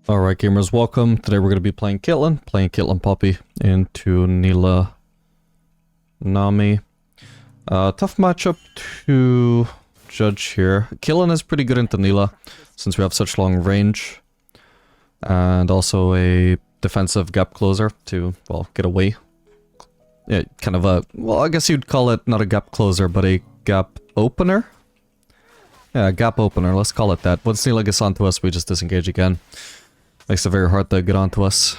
Alright gamers, welcome. Today we're going to be playing Caitlyn Poppy into Nilah Nami. Tough matchup to judge here. Caitlyn is pretty good into Nilah since we have such long range. And also a defensive gap closer to, well, get away. Yeah, kind of a, well, I guess you'd call it not a gap closer, but a gap opener? Yeah, gap opener, let's call it that. Once Nilah gets onto us, we just disengage again. Makes it very hard to get onto us.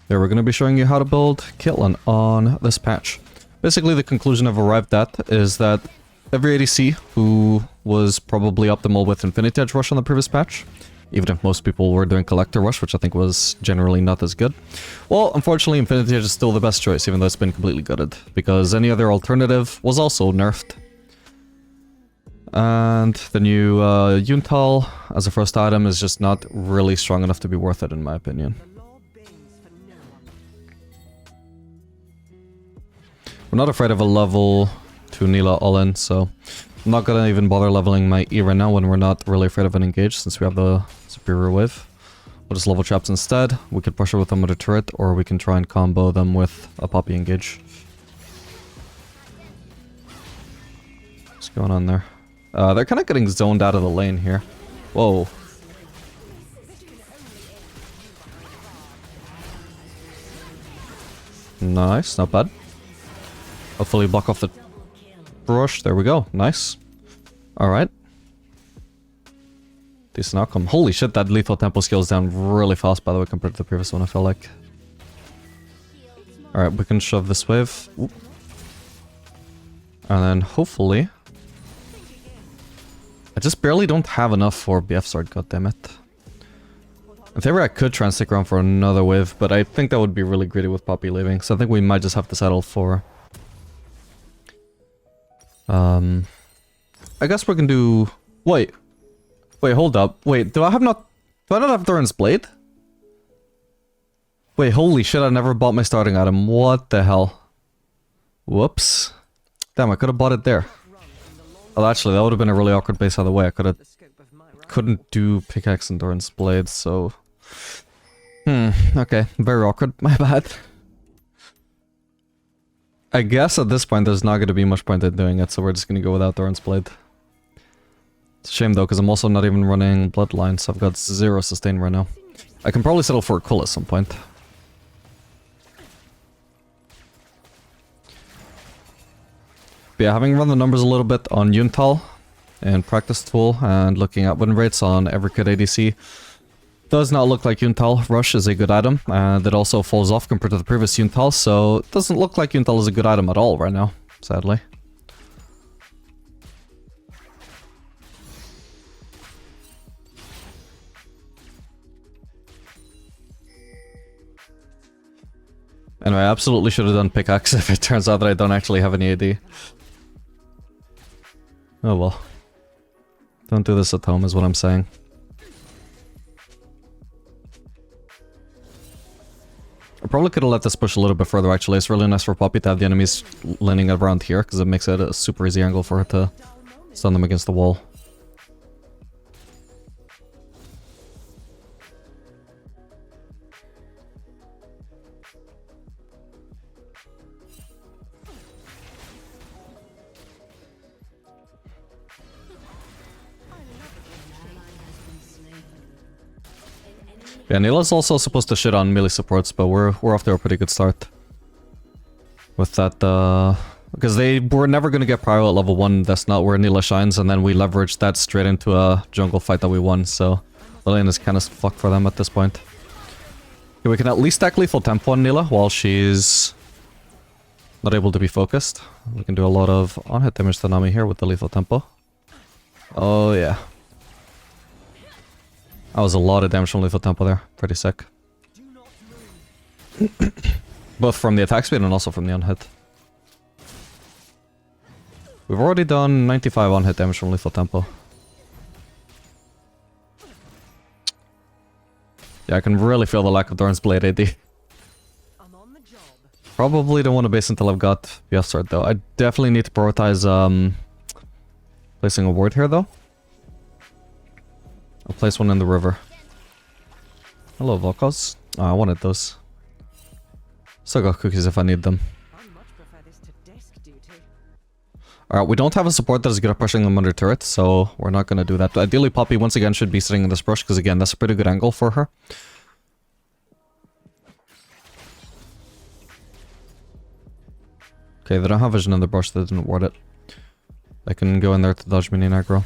There, we're going to be showing you how to build Caitlyn on this patch. Basically, the conclusion I've arrived at is that every ADC who was probably optimal with Infinity Edge Rush on the previous patch, even if most people were doing Collector Rush, which I think was generally not as good. Well, unfortunately, Infinity Edge is still the best choice, even though it's been completely gutted, because any other alternative was also nerfed. And the new Yuntal as a first item is just not really strong enough to be worth it, in my opinion. We're not afraid of a level 2 Nilah all-in, so I'm not gonna even bother leveling my E right now when we're not really afraid of an engage, since we have the superior wave. We'll just level traps instead. We could pressure with them with a turret, or we can try and combo them with a Poppy engage. What's going on there? They're kind of getting zoned out of the lane here. Whoa. Nice, not bad. Hopefully block off the brush. There we go. Nice. Alright. Decent outcome. Holy shit, that lethal tempo scales down really fast, by the way, compared to the previous one, I feel like. Alright, we can shove this wave. Ooh. And then hopefully... I just barely don't have enough for BF Sword, goddammit. In theory I could try and stick around for another wave, but I think that would be really greedy with Poppy leaving, so I think we might just have to settle for... I guess we can do... Wait, hold up. Wait, do I not have Doran's Blade? Wait, holy shit, I never bought my starting item. What the hell? Whoops. Damn, I could have bought it there. Well, actually, that would have been a really awkward base either way. I couldn't do pickaxe and Doran's Blade, so... okay, very awkward, my bad. I guess at this point there's not going to be much point in doing it, so we're just going to go without Doran's Blade. It's a shame though, because I'm also not even running Bloodline, so I've got 0 sustain right now. I can probably settle for a Cool at some point. But yeah, having run the numbers a little bit on Yuntal and Practice Tool and looking at win rates on every kit ADC, does not look like Yuntal Rush is a good item, and it also falls off compared to the previous Yuntal, so it doesn't look like Yuntal is a good item at all right now, sadly. Anyway, I absolutely should have done pickaxe if it turns out that I don't actually have any AD. Oh well. Don't do this at home is what I'm saying. I probably could have let this push a little bit further actually. It's really nice for Poppy to have the enemies landing around here, because it makes it a super easy angle for her to stun them against the wall. Yeah, Nilah's also supposed to shit on melee supports, but we're off to a pretty good start. With that, because they were never going to get prio at level 1, that's not where Nilah shines, and then we leveraged that straight into a jungle fight that we won, so the lane is kind of fucked for them at this point. Okay, we can at least stack lethal tempo on Nilah while she's not able to be focused. We can do a lot of on-hit damage to Nami here with the lethal tempo. Oh yeah. That was a lot of damage from lethal tempo there. Pretty sick. Both from the attack speed and also from the on-hit. We've already done 95 on-hit damage from lethal tempo. Yeah, I can really feel the lack of Doran's Blade AD. Probably don't want to base until I've got BF Sword though. I definitely need to prioritize placing a ward here though. I'll place one in the river. Hello, Volkos. Oh, I wanted those. Still got cookies if I need them. Alright, we don't have a support that is good at pushing them under turret, so we're not going to do that. But ideally, Poppy once again should be sitting in this brush, because again, that's a pretty good angle for her. Okay, they don't have vision in the brush, they didn't ward it. They can go in there to dodge minion aggro.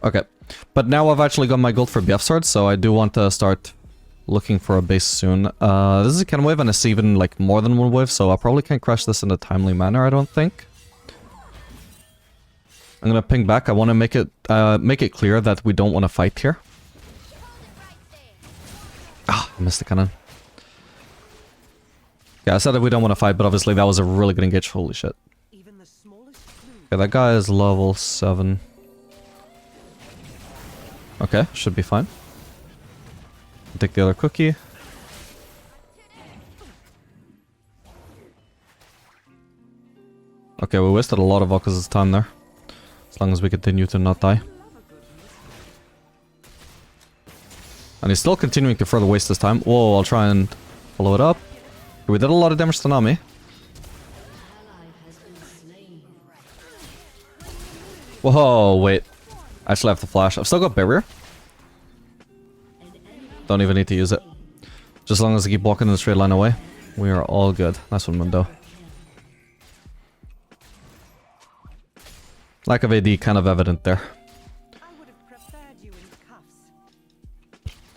Okay, but now I've actually got my gold for BF sword, so I do want to start looking for a base soon. This is a cannon wave and it's even like more than one wave, so I probably can't crash this in a timely manner, I don't think. I'm gonna ping back. I want to make it clear that we don't want to fight here. Ah, I missed the cannon. Yeah, I said that we don't want to fight, but obviously that was a really good engage. Holy shit. Okay, that guy is level 7. Okay, should be fine. Take the other cookie. Okay, we wasted a lot of Volkos' time there. As long as we continue to not die. And he's still continuing to further waste his time. Whoa, I'll try and follow it up. We did a lot of damage to Nami. Whoa, wait. I actually have the flash. I've still got barrier. Don't even need to use it. Just as long as I keep walking in the straight line away, we are all good. Nice one, Mundo. Lack of AD kind of evident there.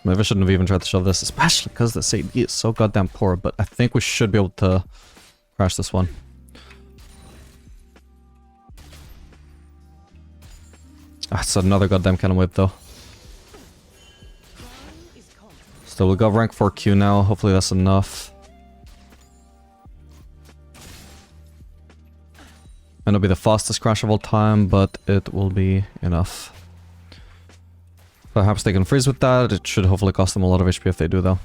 Maybe I shouldn't have even tried to shove this, especially because this AD is so goddamn poor, but I think we should be able to crash this one. Ah, it's another goddamn cannon whip though. Still, we got rank 4Q now. Hopefully that's enough. And it'll be the fastest crash of all time, but it will be enough. Perhaps they can freeze with that. It should hopefully cost them a lot of HP if they do though.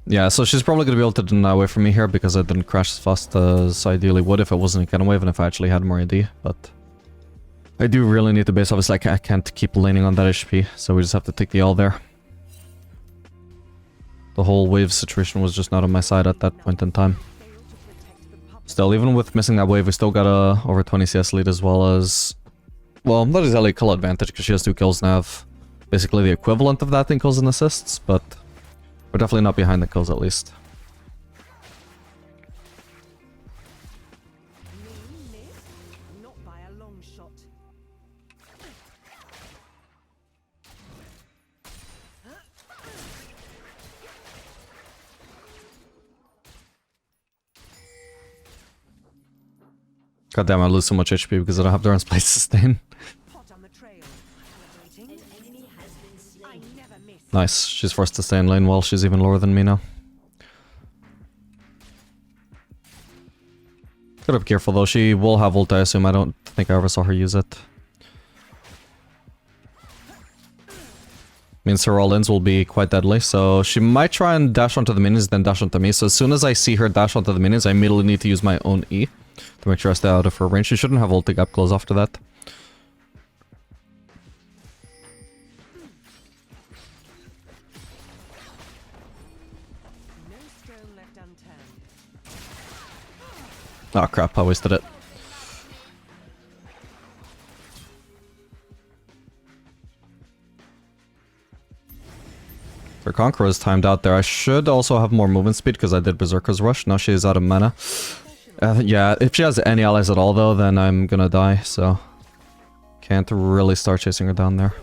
Yeah, so she's probably going to be able to deny away from me here because I didn't crash as fast as I ideally would if it wasn't a cannon wave and if I actually had more AD, but I do really need the base. Obviously I can't keep laning on that HP, so we just have to take the L there. The whole wave situation was just not on my side at that point in time. Still, even with missing that wave, we still got a over 20 CS lead as well as... Well, not exactly a kill advantage because she has 2 kills and I have basically the equivalent of that in kills and assists, but we're definitely not behind the kills at least. God damn, I lose so much HP because I don't have Duran's Blade sustain. Nice, she's forced to stay in lane while she's even lower than me now. Gotta be careful though, she will have ult I assume. I don't think I ever saw her use it. Means her all-ins will be quite deadly, so she might try and dash onto the minions then dash onto me. So as soon as I see her dash onto the minions, I immediately need to use my own E to make sure I stay out of her range. She shouldn't have ult to gap close after that. Oh crap, I wasted it. Her Conqueror is timed out there. I should also have more movement speed because I did Berserker's Rush. Now she is out of mana. Yeah, if she has any allies at all though, then I'm gonna die, so... Can't really start chasing her down there.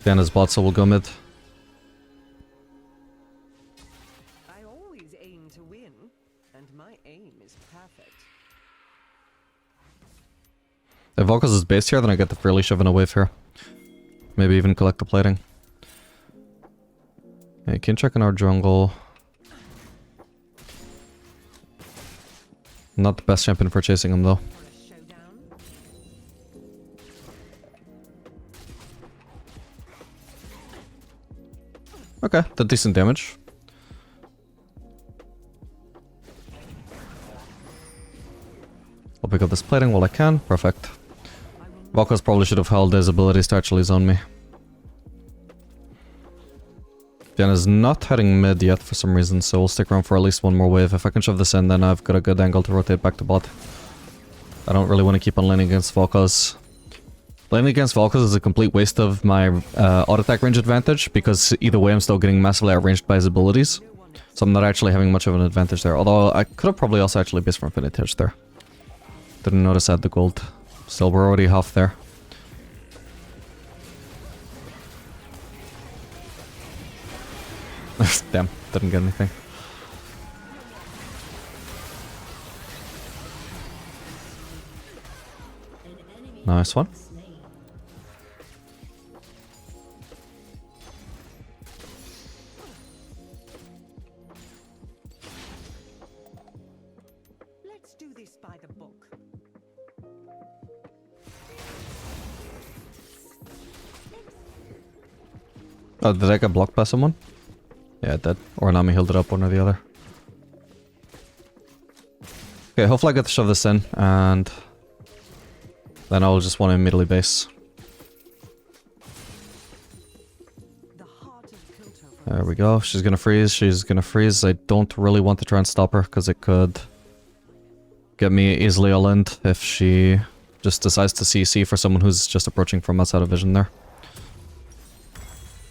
Diana's bot, so we'll go mid. I always aim to win, and my aim is perfect. If Volkos is based here, then I get the fairly shove in a wave here. Maybe even collect the plating. Okay, can check in our jungle. Not the best champion for chasing him though. Okay, did decent damage. I'll pick up this plating while I can. Perfect. Valkos probably should have held his abilities to actually zone me. Diana's not heading mid yet for some reason, so we'll stick around for at least one more wave. If I can shove this in, then I've got a good angle to rotate back to bot. I don't really want to keep on laning against Valkos. Laning against Valkos is a complete waste of my auto attack range advantage, because either way I'm still getting massively outranged by his abilities. So I'm not actually having much of an advantage there, although I could have probably also actually based for Infinity Edge there. Didn't notice I had the gold. Still, we're already half there. Damn, didn't get anything. Nice one. Let's do this by the book. Oh, did I get blocked by someone? Yeah, it did. Or Nami healed it up, one or the other. Okay, hopefully I get to shove this in, and then I'll just want to immediately base. There we go. She's gonna freeze. She's gonna freeze. I don't really want to try and stop her, because it could get me easily all-in if she just decides to CC for someone who's just approaching from outside of vision there.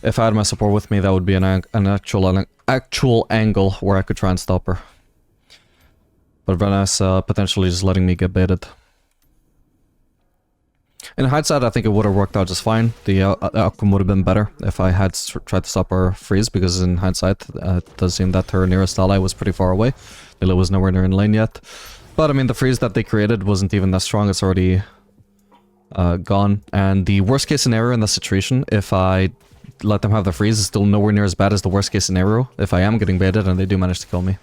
If I had my support with me, that would be an actual angle where I could try and stop her. But Venice potentially just letting me get baited. In hindsight, I think it would have worked out just fine. The outcome would have been better if I had tried to stop her freeze, because in hindsight, it does seem that her nearest ally was pretty far away. Lila was nowhere near in lane yet. But I mean, the freeze that they created wasn't even that strong. It's already gone. And the worst case scenario in this situation, if I let them have the freeze, is still nowhere near as bad as the worst case scenario if I am getting baited and they do manage to kill me.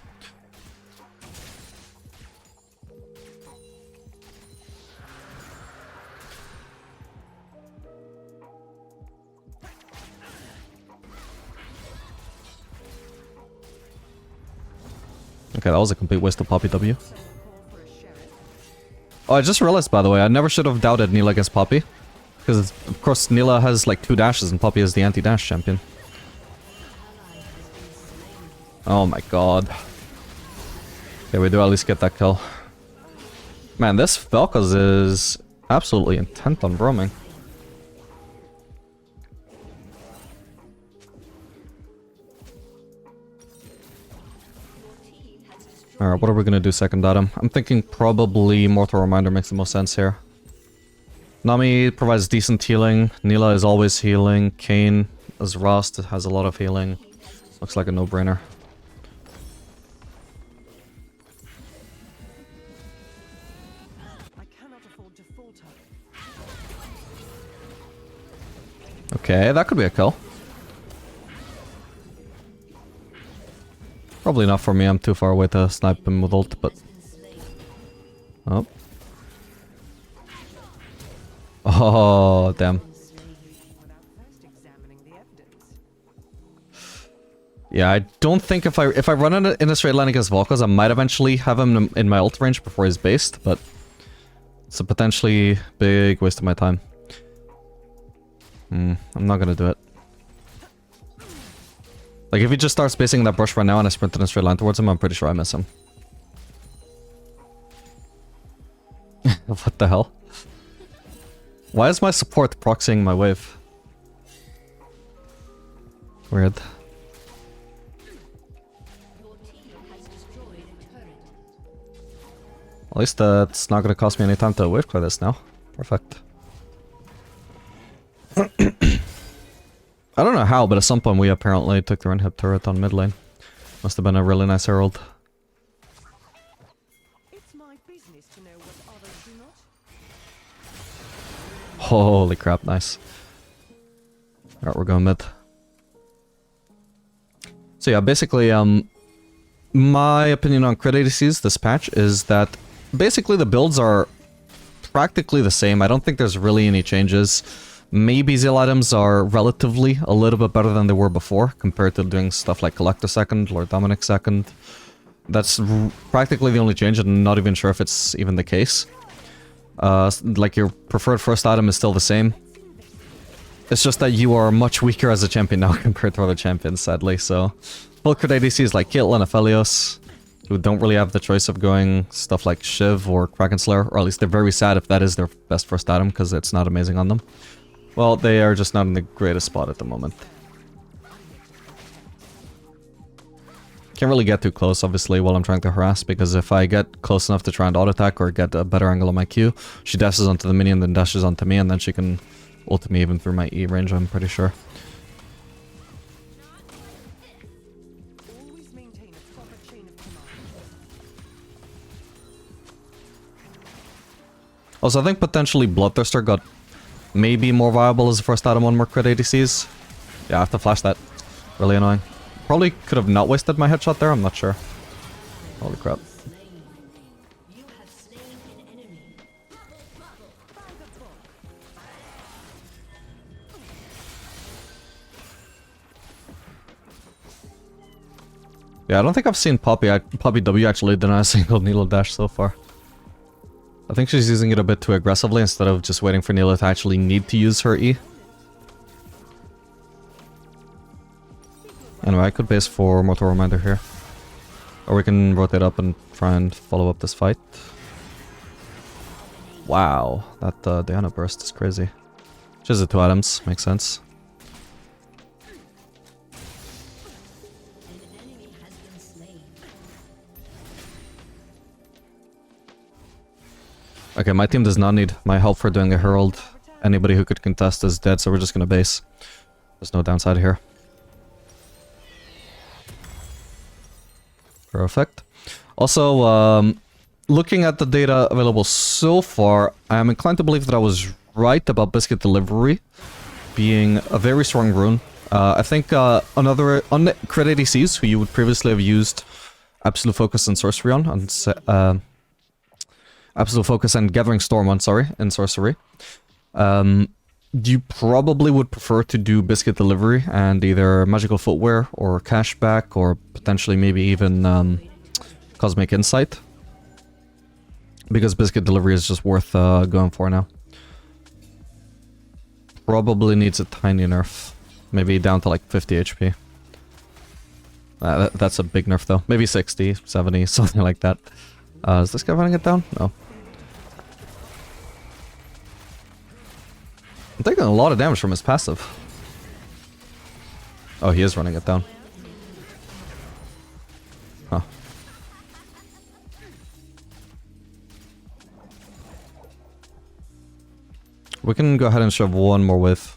Okay, that was a complete waste of Poppy W. Oh, I just realized, by the way, I never should have doubted Neela against Poppy. Because, of course, Neela has like 2 dashes and Poppy is the anti-dash champion. Oh my god. Okay, we do at least get that kill. Man, this Valkos is absolutely intent on roaming. Alright, what are we gonna do second item? I'm thinking probably Mortal Reminder makes the most sense here. Nami provides decent healing. Neela is always healing. Kayn as Rust has a lot of healing. Looks like a no-brainer. Okay, that could be a kill. Probably not for me, I'm too far away to snipe him with ult, but... Oh. Oh, damn. Yeah, I don't think if I run in a straight line against Valkos, I might eventually have him in my ult range before he's based, but... It's a potentially big waste of my time. I'm not gonna do it. Like, if he just starts spacing that brush right now and I sprint in a straight line towards him, I'm pretty sure I miss him. What the hell? Why is my support proxying my wave? Weird. At least it's not gonna cost me any time to wave clear this now. Perfect. I don't know how, but at some point we apparently took the Renhip turret on mid lane. Must have been a really nice herald. It's my business to know what others do not. Holy crap, nice. Alright, we're going mid. So yeah, basically, my opinion on crit ADCs this patch is that basically the builds are practically the same. I don't think there's really any changes. Maybe Zeal items are relatively a little bit better than they were before compared to doing stuff like Collector second, Lord Dominic second. That's practically the only change, and I'm not even sure if it's even the case. Like your preferred first item is still the same. It's just that you are much weaker as a champion now compared to other champions, sadly, so... Full crit ADCs like Caitlyn, Aphelios, who don't really have the choice of going stuff like Shiv or Kraken Slayer, or at least they're very sad if that is their best first item, because it's not amazing on them. Well, they are just not in the greatest spot at the moment. Can't really get too close, obviously, while I'm trying to harass, because if I get close enough to try and auto-attack or get a better angle on my Q, she dashes onto the minion, then dashes onto me, and then she can ult me even through my E range, I'm pretty sure. Also, I think potentially Bloodthirster got maybe more viable as a first item on more crit ADCs. Yeah, I have to flash that. Really annoying. Probably could have not wasted my headshot there, I'm not sure. Holy crap. Yeah, I don't think I've seen Poppy W actually deny a single Nilo dash so far. I think she's using it a bit too aggressively instead of just waiting for Nilo to actually need to use her E. Anyway, I could base for Mortal Reminder here. Or we can rotate up and try and follow up this fight. Wow, that Diana burst is crazy. She has the 2 items, makes sense. Okay, my team does not need my help for doing a Herald. Anybody who could contest is dead, so we're just gonna base. There's no downside here. Perfect. Also, looking at the data available so far, I am inclined to believe that I was right about Biscuit Delivery being a very strong rune. I think on crit ADCs, who you would previously have used Absolute Focus and Sorcery on, Absolute Focus and Gathering Storm on, sorry, in Sorcery. You probably would prefer to do Biscuit Delivery and either Magical Footwear or Cashback or potentially maybe even Cosmic Insight. Because Biscuit Delivery is just worth going for now. Probably needs a tiny nerf. Maybe down to like 50 HP. That's a big nerf though. Maybe 60, 70, something like that. Is this guy running it down? No. I'm taking a lot of damage from his passive. Oh, he is running it down. Huh. We can go ahead and shove one more wave.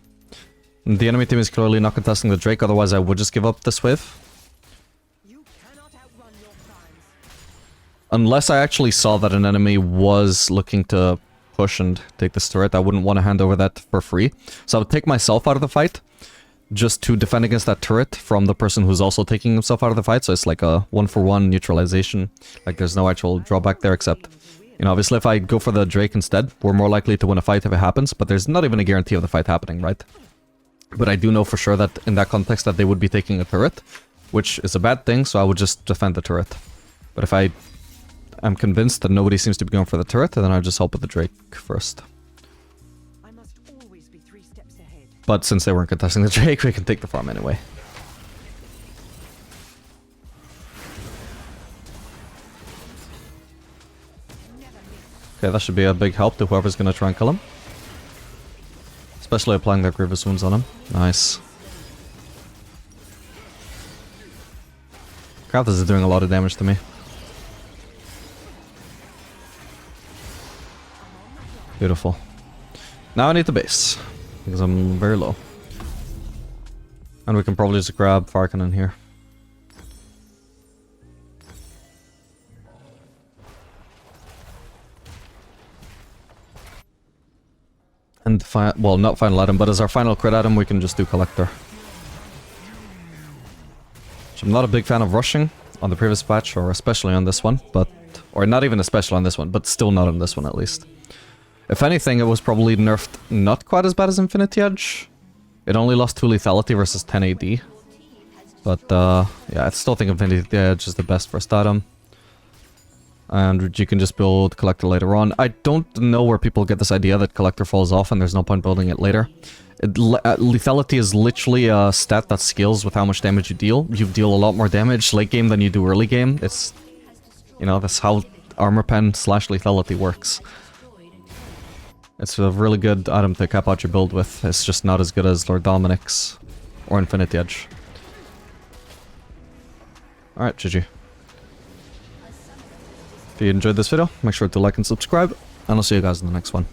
The enemy team is clearly not contesting the Drake, otherwise I would just give up this wave. Unless I actually saw that an enemy was looking to push and take this turret, I wouldn't want to hand over that for free. So I would take myself out of the fight, just to defend against that turret from the person who's also taking himself out of the fight. So it's like a 1-for-1 neutralization. Like there's no actual drawback there, except, you know, obviously if I go for the Drake instead, we're more likely to win a fight if it happens, but there's not even a guarantee of the fight happening, right? But I do know for sure that in that context that they would be taking a turret, which is a bad thing, so I would just defend the turret. But if I'm convinced that nobody seems to be going for the turret, and then I'll just help with the Drake first. I must always be 3 steps ahead. But since they weren't contesting the Drake, we can take the farm anyway. Okay, that should be a big help to whoever's gonna try and kill him. Especially applying their Grievous Wounds on him. Nice. Crap, this is doing a lot of damage to me. Beautiful. Now I need to base, because I'm very low. And we can probably just grab Farkan in here. And, well, not final item, but as our final crit item, we can just do Collector. So I'm not a big fan of rushing on the previous patch, or especially on this one, but... Or not even especially on this one, but still not on this one at least. If anything, it was probably nerfed not quite as bad as Infinity Edge. It only lost 2 lethality versus 10 AD. But, yeah, I still think Infinity Edge is the best first item. And you can just build Collector later on. I don't know where people get this idea that Collector falls off and there's no point building it later. Lethality is literally a stat that scales with how much damage you deal. You deal a lot more damage late game than you do early game. It's... You know, that's how Armor Pen / lethality works. It's a really good item to cap out your build with. It's just not as good as Lord Dominic's or Infinity Edge. Alright, GG. If you enjoyed this video, make sure to like and subscribe, and I'll see you guys in the next one.